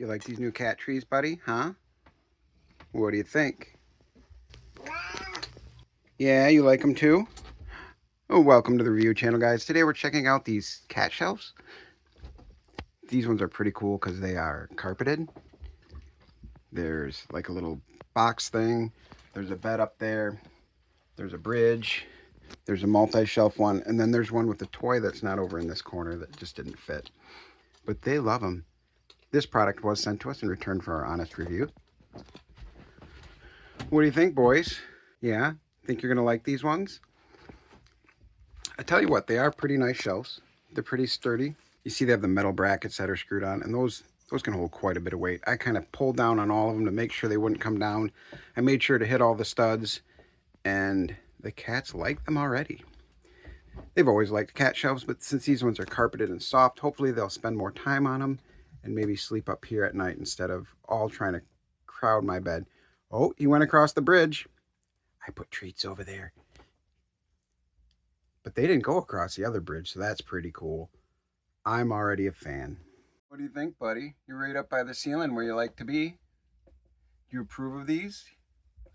You like these new cat trees, buddy? Huh? What do you think? Yeah, you like them too? Oh, welcome to the review channel, guys. Today we're checking out these cat shelves. These ones are pretty cool because they are carpeted. There's like a little box thing. There's a bed up there. There's a bridge. There's a multi-shelf one. And then there's one with a toy that's not over in this corner that just didn't fit. But they love them. This product was sent to us in return for our honest review. What do you think, boys? Yeah? Think you're going to like these ones? I tell you what, they are pretty nice shelves. They're pretty sturdy. You see they have the metal brackets that are screwed on, and those can hold quite a bit of weight. I kind of pulled down on all of them to make sure they wouldn't come down. I made sure to hit all the studs, and the cats like them already. They've always liked cat shelves, but since these ones are carpeted and soft, hopefully they'll spend more time on them and maybe sleep up here at night instead of all trying to crowd my bed. Oh, he went across the bridge. I put treats over there. But they didn't go across the other bridge, so that's pretty cool. I'm already a fan. What do you think, buddy? You're right up by the ceiling where you like to be. Do you approve of these?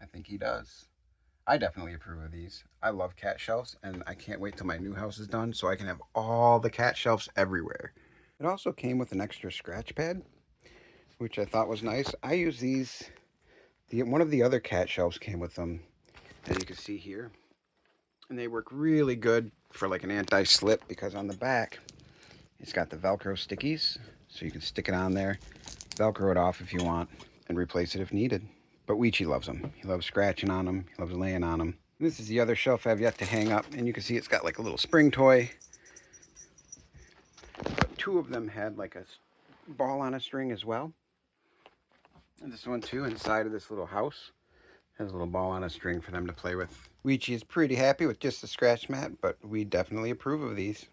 I think he does. I definitely approve of these. I love cat shelves, and I can't wait till my new house is done so I can have all the cat shelves everywhere. It also came with an extra scratch pad, which I thought was nice. I use these. One of the other cat shelves came with them, as you can see here. And they work really good for like an anti-slip because on the back, it's got the Velcro stickies. So you can stick it on there, Velcro it off if you want, and replace it if needed. But Weechie loves them. He loves scratching on them. He loves laying on them. And this is the other shelf I've yet to hang up. And you can see it's got like a little spring toy. But two of them had like a ball on a string as well. And this one too, inside of this little house, has a little ball on a string for them to play with. Weechie is pretty happy with just the scratch mat, but we definitely approve of these.